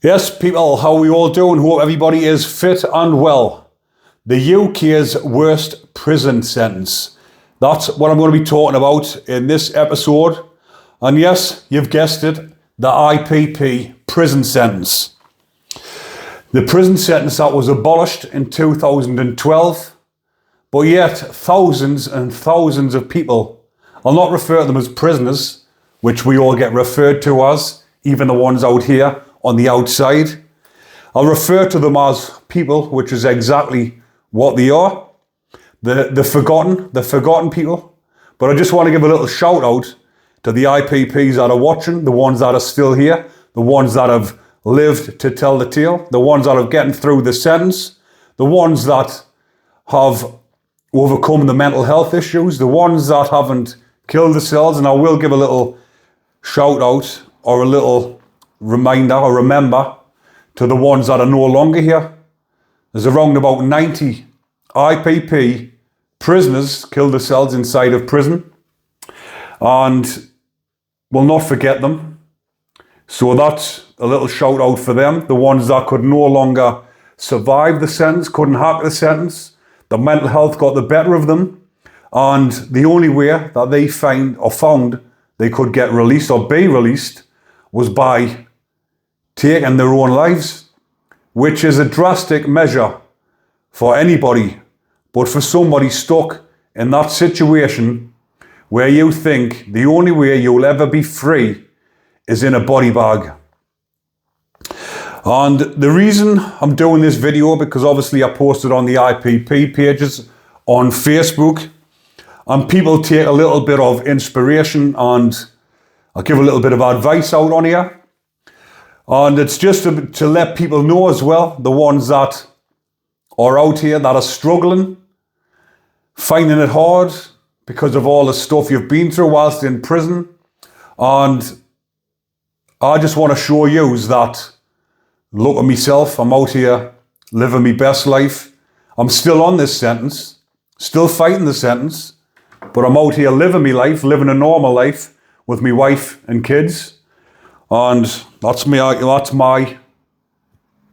Yes, people, how are we all doing? Hope everybody is fit and well. The UK's worst prison sentence. That's what I'm going to be talking about in this episode. And yes, you've guessed it, the IPP prison sentence. The prison sentence that was abolished in 2012, but yet thousands and thousands of people, I'll not refer to them as prisoners, which we all get referred to as, even the ones out here on the outside. I'll refer to them as people, which is exactly what they are. The forgotten people. But I just want to give a little shout out to the IPPs that are watching, the ones that are still here, the ones that have lived to tell the tale, the ones that are getting through the sentence, the ones that have overcome the mental health issues, the ones that haven't killed themselves. And I will give a little shout out or a little reminder or remember to the ones that are no longer here. There's around about 90 IPP prisoners killed themselves inside of prison, and we'll not forget them. So that's a little shout out for them, the ones that could no longer survive the sentence, couldn't hack the sentence. The mental health got the better of them, and the only way that they found they could get released or be released was by taking their own lives, which is a drastic measure for anybody, but for somebody stuck in that situation where you think the only way you'll ever be free is in a body bag. And the reason I'm doing this video, because obviously I posted on the IPP pages on Facebook, and people take a little bit of inspiration, and I'll give a little bit of advice out on here. And it's just to let people know as well, the ones that are out here that are struggling, finding it hard because of all the stuff you've been through whilst in prison. And I just want to show you that, look at myself, I'm out here living my best life. I'm still on this sentence, still fighting the sentence, but I'm out here living my life, living a normal life with my wife and kids. And that's my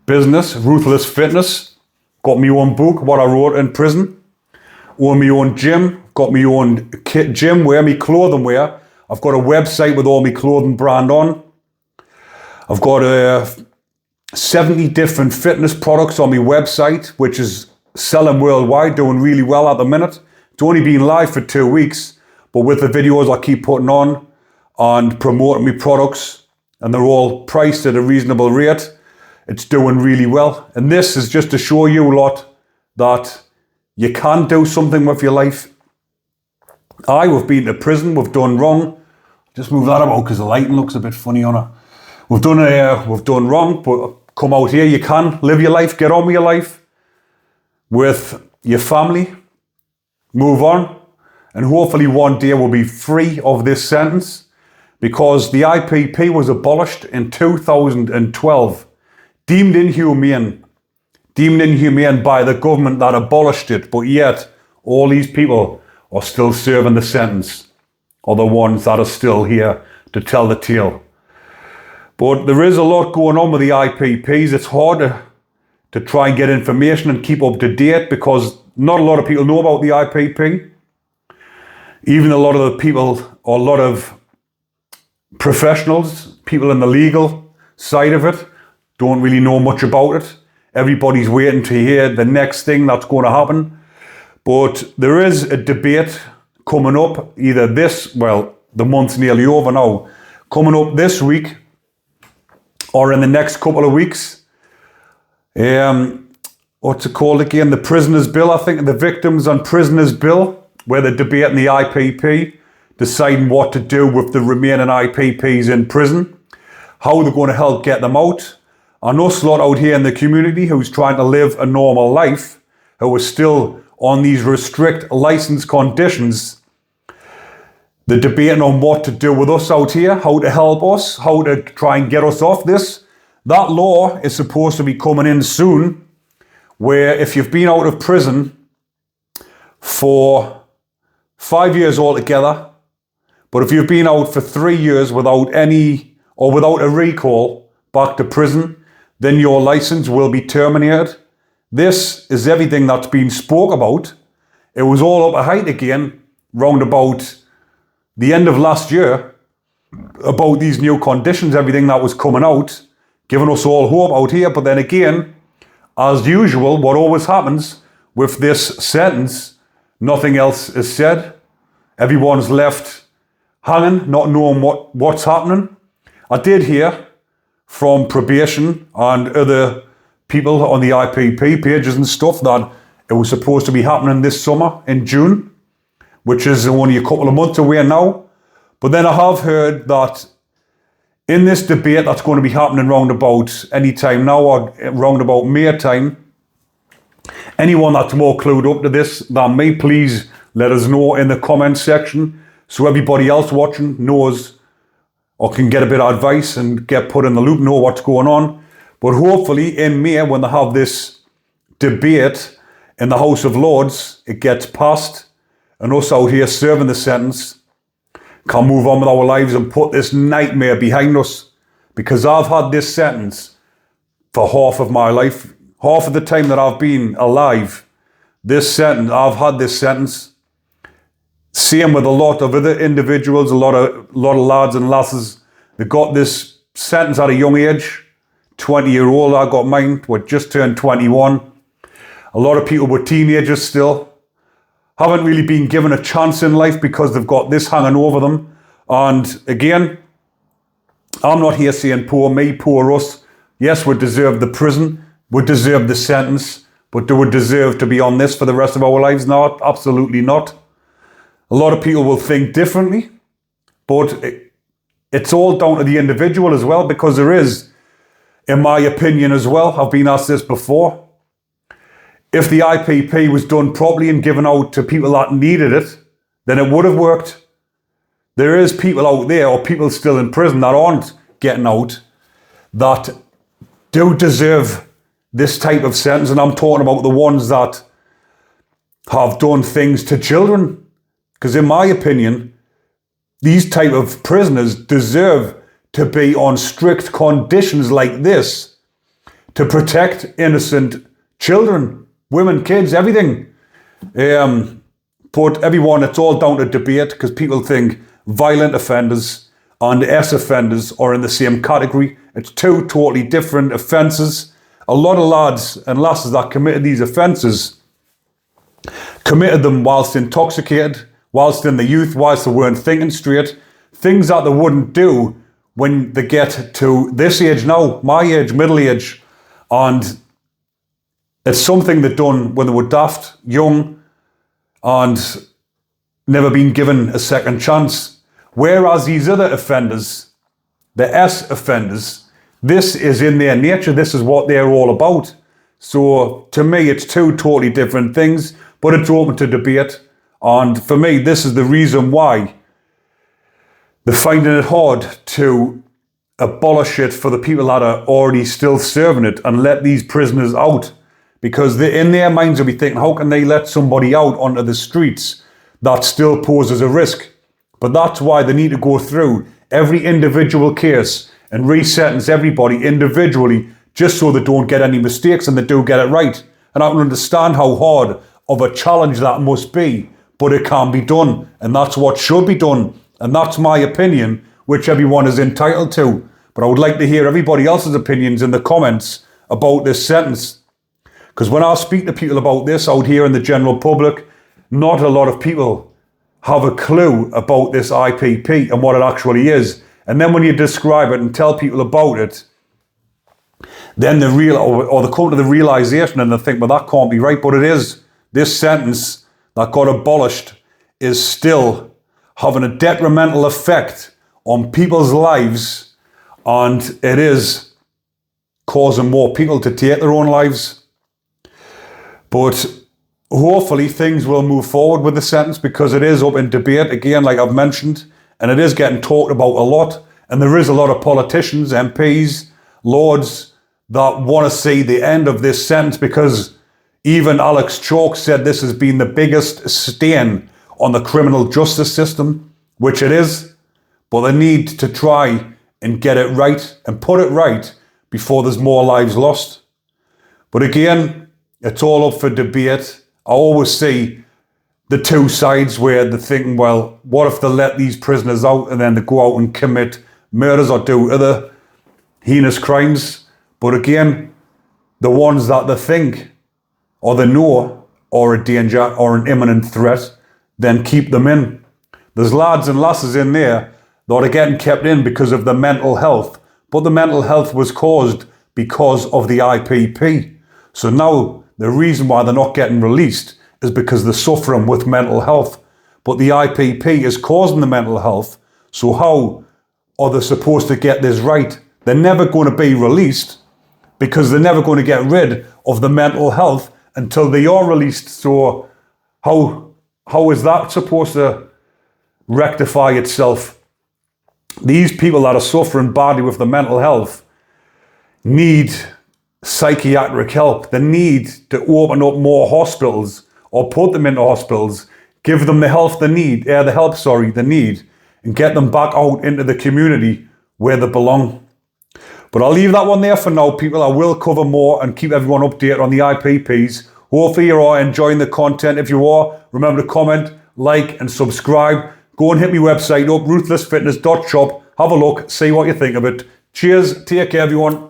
business, Ruthless Fitness. Got my own book, what I wrote in prison. Own my own gym, got my own gym wear, my clothing wear. I've got a website with all my clothing brand on. I've got 70 different fitness products on my website, which is selling worldwide, doing really well at the minute. It's only been live for 2 weeks, but with the videos I keep putting on and promoting my products, and they're all priced at a reasonable rate, it's doing really well. And this is just to show you lot that you can do something with your life. We've been to prison, we've done wrong. Just move that about because the lighting looks a bit funny on it. We've done wrong, but come out here, you can live your life, get on with your life, with your family, move on, and hopefully one day we'll be free of this sentence, because the IPP was abolished in 2012, deemed inhumane by the government that abolished it, but yet all these people are still serving the sentence, or the ones that are still here to tell the tale. But there is a lot going on with the IPPs. It's hard to try and get information and keep up to date, because not a lot of people know about the IPP. Even a lot of the people, or a lot of professionals, people in the legal side of it, don't really know much about it. Everybody's waiting to hear the next thing that's going to happen. But there is a debate coming up, the month's nearly over now, coming up this week or in the next couple of weeks. What's it called again? The Prisoners Bill, I think, the Victims and Prisoners Bill, where they're debating the IPP, deciding what to do with the remaining IPPs in prison, how they're going to help get them out. And us lot out here in the community who's trying to live a normal life, who are still on these restrict license conditions, they're debating on what to do with us out here, how to help us, how to try and get us off this. That law is supposed to be coming in soon, where if you've been out of prison for 5 years altogether, but if you've been out for 3 years without a recall back to prison, then your license will be terminated. This is everything that's been spoke about. It was all up a height again, round about the end of last year, about these new conditions, everything that was coming out, giving us all hope out here. But then again, as usual, what always happens with this sentence, nothing else is said. Everyone's left hanging, not knowing what's happening. I did hear from probation and other people on the IPP pages and stuff that it was supposed to be happening this summer in June, which is only a couple of months away now. But then I have heard that in this debate that's going to be happening round about any time now, or round about May time, anyone that's more clued up to this than me, please let us know in the comments section so everybody else watching knows or can get a bit of advice and get put in the loop, know what's going on. But hopefully in May, when they have this debate in the House of Lords, it gets passed and us out here serving the sentence can move on with our lives and put this nightmare behind us. Because I've had this sentence for half of my life, half of the time that I've been alive. I've had this sentence. Same with a lot of other individuals, a lot of lads and lasses. They got this sentence at a young age. 20-year-old, I got mine, just turned 21. A lot of people were teenagers still. Haven't really been given a chance in life because they've got this hanging over them. And again, I'm not here saying poor me, poor us. Yes, we deserve the prison. We deserve the sentence. But do we deserve to be on this for the rest of our lives? No, absolutely not. A lot of people will think differently. But it's all down to the individual as well, because there is, in my opinion as well, I've been asked this before, if the IPP was done properly and given out to people that needed it, then it would have worked. There is people out there, or people still in prison that aren't getting out, that do deserve this type of sentence. And I'm talking about the ones that have done things to children. Because in my opinion, these type of prisoners deserve to be on strict conditions like this to protect innocent children, women, kids, everything. But everyone, it's all down to debate, because people think violent offenders and S offenders are in the same category. It's two totally different offences. A lot of lads and lasses that committed these offences committed them whilst intoxicated, whilst in the youth, whilst they weren't thinking straight. Things that they wouldn't do when they get to this age now, my age, middle age. And it's something they'd done when they were daft, young, and never been given a second chance. Whereas these other offenders, the S offenders, this is in their nature. This is what they're all about. So to me, it's two totally different things, but it's open to debate. And for me, this is the reason why they're finding it hard to abolish it for the people that are already still serving it and let these prisoners out. Because in their minds they'll be thinking, how can they let somebody out onto the streets that still poses a risk? But that's why they need to go through every individual case and re-sentence everybody individually, just so they don't get any mistakes and they do get it right. And I can understand how hard of a challenge that must be, but it can be done. And that's what should be done. And that's my opinion, which everyone is entitled to. But I would like to hear everybody else's opinions in the comments about this sentence. Because when I speak to people about this out here in the general public, not a lot of people have a clue about this IPP and what it actually is. And then when you describe it and tell people about it, then they come to the realization and they think, well, that can't be right. But it is. This sentence that got abolished is still having a detrimental effect on people's lives, and it is causing more people to take their own lives. But hopefully things will move forward with the sentence, because it is up in debate again, like I've mentioned, and it is getting talked about a lot. And there is a lot of politicians, MPs, lords that want to see the end of this sentence, because even Alex Chalk said this has been the biggest stain on the criminal justice system, which it is. But they need to try and get it right and put it right before there's more lives lost. But again, it's all up for debate. I always see the two sides where they're thinking, well, what if they let these prisoners out and then they go out and commit murders or do other heinous crimes? But again, the ones that they think or they know are a danger or an imminent threat, then keep them in. There's lads and lasses in there that are getting kept in because of their mental health, but the mental health was caused because of the IPP. So now the reason why they're not getting released is because they're suffering with mental health. But the IPP is causing the mental health. So how are they supposed to get this right? They're never going to be released because they're never going to get rid of the mental health until they are released. So how is that supposed to rectify itself? These people that are suffering badly with the mental health need psychiatric help. They need to open up more hospitals or put them into hospitals, give them the help they need, they need, and get them back out into the community where they belong. But I'll leave that one there for now, people. I will cover more and keep everyone updated on the IPPs. Hopefully you are enjoying the content. If you are, remember to comment, like, and subscribe. Go and hit my website up, ruthlessfitness.shop. Have a look, see what you think of it. Cheers, take care everyone.